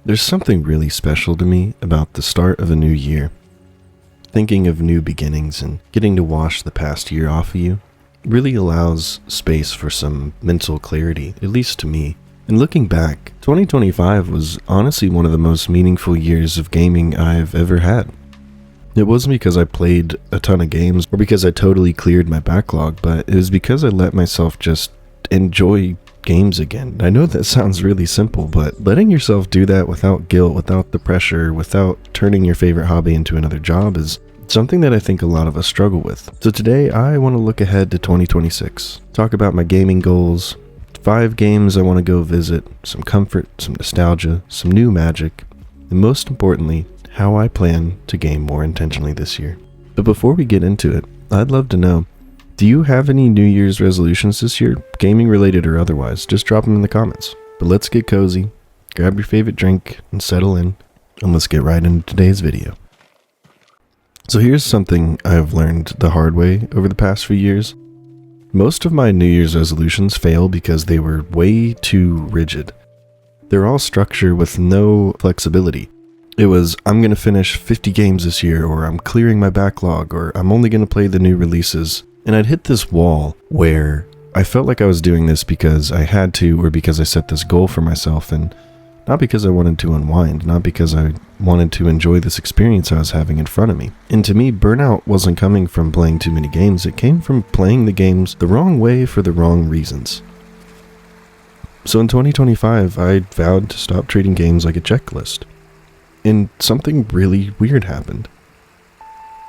There's something really special to me about the start of a new year. Thinking of new beginnings and getting to wash the past year off of you really allows space for some mental clarity, at least to me. And looking back, 2025 was honestly one of the most meaningful years of gaming I've ever had. It wasn't because I played a ton of games or because I totally cleared my backlog, but it was because I let myself just enjoy games again. I know that sounds really simple, but letting yourself do that without guilt, without the pressure, without turning your favorite hobby into another job is something that I think a lot of us struggle with. So today I want to look ahead to 2026, talk about my gaming goals, 5 games I want to go visit, some comfort, some nostalgia, some new magic, and most importantly, how I plan to game more intentionally this year. But before we get into it, I'd love to know, do you have any New Year's resolutions this year, gaming related or otherwise? Just drop them in the comments. But let's get cozy, grab your favorite drink, and settle in, and let's get right into today's video. So here's something I've learned the hard way over the past few years. Most of my New Year's resolutions fail because they were way too rigid. They're all structure with no flexibility. It was, I'm going to finish 50 games this year, or I'm clearing my backlog, or I'm only going to play the new releases. And I'd hit this wall where I felt like I was doing this because I had to, or because I set this goal for myself, and not because I wanted to unwind, not because I wanted to enjoy this experience I was having in front of me. And to me, burnout wasn't coming from playing too many games, it came from playing the games the wrong way for the wrong reasons. So in 2025, I vowed to stop treating games like a checklist. And something really weird happened.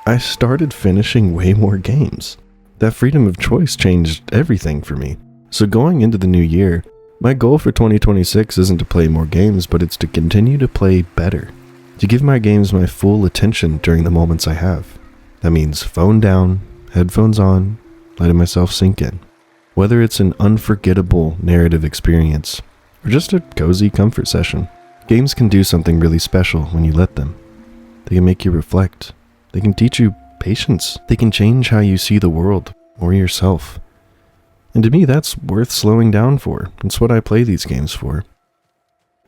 I started finishing way more games. That freedom of choice changed everything for me. So going into the new year, my goal for 2026 isn't to play more games, but it's to continue to play better. To give my games my full attention during the moments I have. That means phone down, headphones on, letting myself sink in. Whether it's an unforgettable narrative experience, or just a cozy comfort session, games can do something really special when you let them. They can make you reflect. They can teach you patience. They can change how you see the world or yourself. And to me, that's worth slowing down for. It's what I play these games for.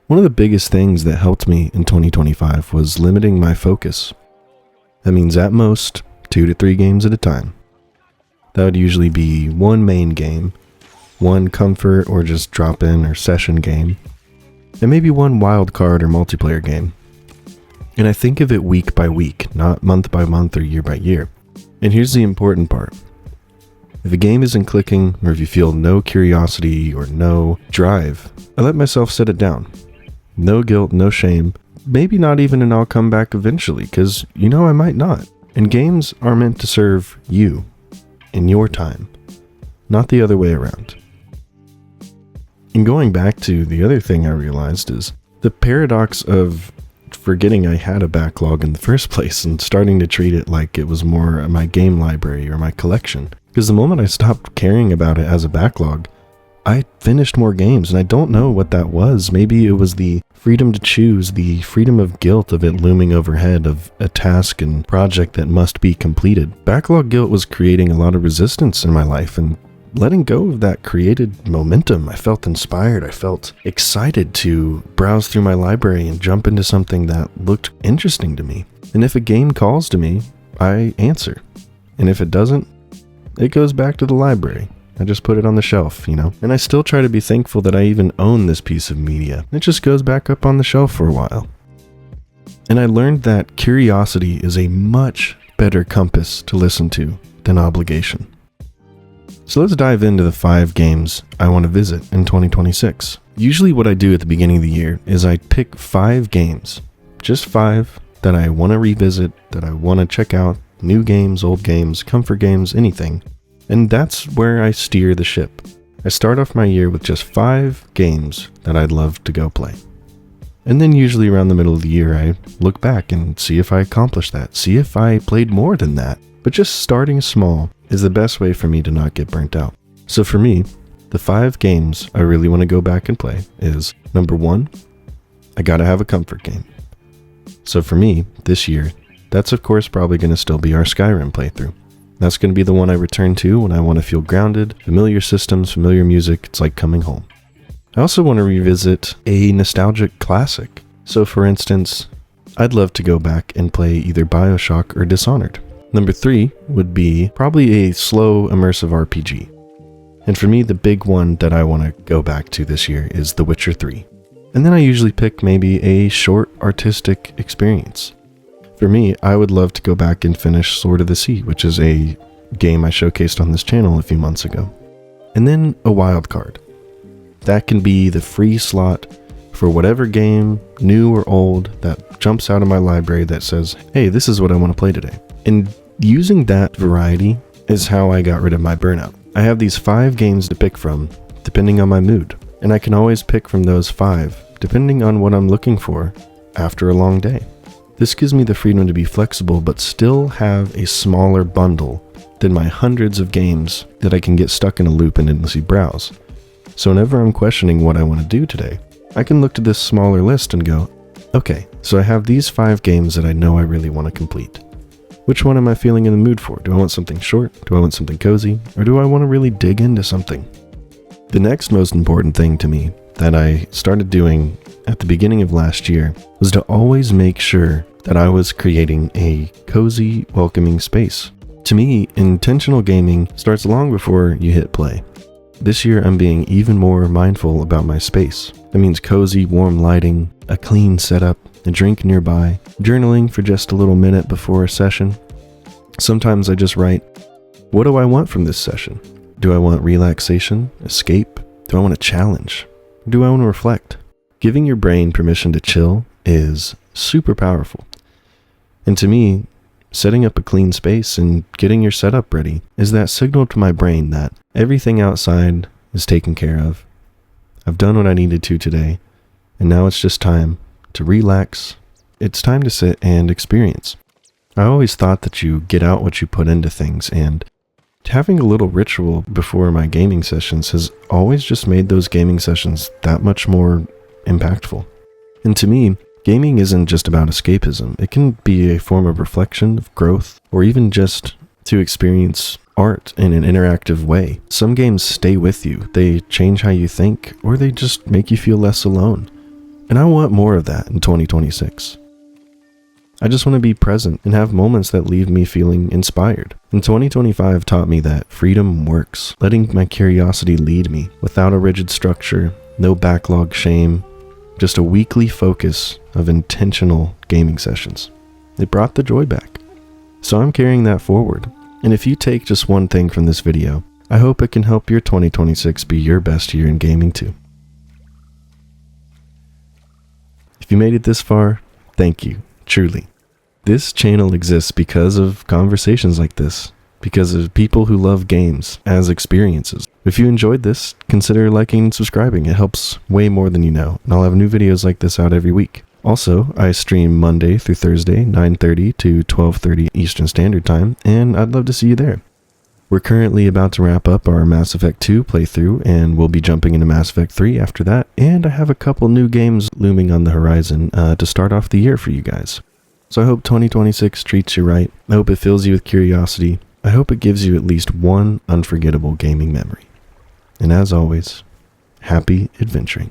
One of the biggest things that helped me in 2025 was limiting my focus. That means at most 2 to 3 games at a time. That would usually be one main game, one comfort or just drop-in or session game, and maybe one wild card or multiplayer game. And I think of it week by week, not month by month or year by year. And here's the important part. If a game isn't clicking, or if you feel no curiosity or no drive, I let myself set it down. No guilt, no shame. Maybe not even an I'll come back eventually, because I might not. And games are meant to serve you, in your time, not the other way around. And going back to the other thing I realized is the paradox of forgetting I had a backlog in the first place and starting to treat it like it was more my game library or my collection. Because the moment I stopped caring about it as a backlog, I finished more games, and I don't know what that was. Maybe it was the freedom to choose, the freedom of guilt of it looming overhead of a task and project that must be completed. Backlog guilt was creating a lot of resistance in my life, and letting go of that created momentum. I felt inspired. I felt excited to browse through my library and jump into something that looked interesting to me. And if a game calls to me, I answer. And if it doesn't, it goes back to the library. I just put it on the shelf, And I still try to be thankful that I even own this piece of media. It just goes back up on the shelf for a while. And I learned that curiosity is a much better compass to listen to than obligation. So let's dive into the 5 games I want to visit in 2026. Usually what I do at the beginning of the year is I pick 5 games, just 5 that I want to revisit, that I want to check out, new games, old games, comfort games, anything. And that's where I steer the ship. I start off my year with just 5 games that I'd love to go play. And then usually around the middle of the year, I look back and see if I accomplished that, see if I played more than that. But just starting small is the best way for me to not get burnt out. So for me, the 5 games I really want to go back and play is, number 1, I gotta have a comfort game. So for me, this year, that's of course probably going to still be our Skyrim playthrough. That's going to be the one I return to when I want to feel grounded, familiar systems, familiar music. It's like coming home. I also want to revisit a nostalgic classic. So for instance, I'd love to go back and play either BioShock or Dishonored. Number 3 would be probably a slow, immersive RPG. And for me, the big one that I want to go back to this year is The Witcher 3. And then I usually pick maybe a short artistic experience. For me, I would love to go back and finish Sword of the Sea, which is a game I showcased on this channel a few months ago. And then a wild card. That can be the free slot for whatever game, new or old, that jumps out of my library that says, hey, this is what I want to play today. And using that variety is how I got rid of my burnout. I have these 5 games to pick from, depending on my mood. And I can always pick from those 5, depending on what I'm looking for after a long day. This gives me the freedom to be flexible, but still have a smaller bundle than my hundreds of games that I can get stuck in a loop and endlessly browse. So whenever I'm questioning what I want to do today, I can look to this smaller list and go, okay, so I have these 5 games that I know I really want to complete. Which one am I feeling in the mood for? Do I want something short? Do I want something cozy? Or do I want to really dig into something? The next most important thing to me that I started doing at the beginning of last year was to always make sure that I was creating a cozy, welcoming space. To me, intentional gaming starts long before you hit play. This year, I'm being even more mindful about my space. That means cozy, warm lighting, a clean setup, a drink nearby, journaling for just a little minute before a session. Sometimes I just write, what do I want from this session? Do I want relaxation, escape? Do I want a challenge? Or do I want to reflect? Giving your brain permission to chill is super powerful. And to me, setting up a clean space and getting your setup ready is that signal to my brain that everything outside is taken care of. I've done what I needed to today, and now it's just time to relax. It's time to sit and experience. I always thought that you get out what you put into things, and having a little ritual before my gaming sessions has always just made those gaming sessions that much more impactful. And to me, gaming isn't just about escapism. It can be a form of reflection, of growth, or even just to experience art in an interactive way. Some games stay with you. They change how you think, or they just make you feel less alone. And I want more of that in 2026. I just want to be present and have moments that leave me feeling inspired. And 2025 taught me that freedom works, letting my curiosity lead me without a rigid structure, no backlog shame, just a weekly focus of intentional gaming sessions. It brought the joy back. So I'm carrying that forward. And if you take just one thing from this video, I hope it can help your 2026 be your best year in gaming too. If you made it this far, thank you, truly. This channel exists because of conversations like this, because of people who love games as experiences. If you enjoyed this, consider liking and subscribing. It helps way more than you know, and I'll have new videos like this out every week. Also, I stream Monday through Thursday, 9:30 to 12:30 Eastern Standard Time, and I'd love to see you there. We're currently about to wrap up our Mass Effect 2 playthrough, and we'll be jumping into Mass Effect 3 after that, and I have a couple new games looming on the horizon to start off the year for you guys. So I hope 2026 treats you right. I hope it fills you with curiosity. I hope it gives you at least one unforgettable gaming memory. And as always, happy adventuring.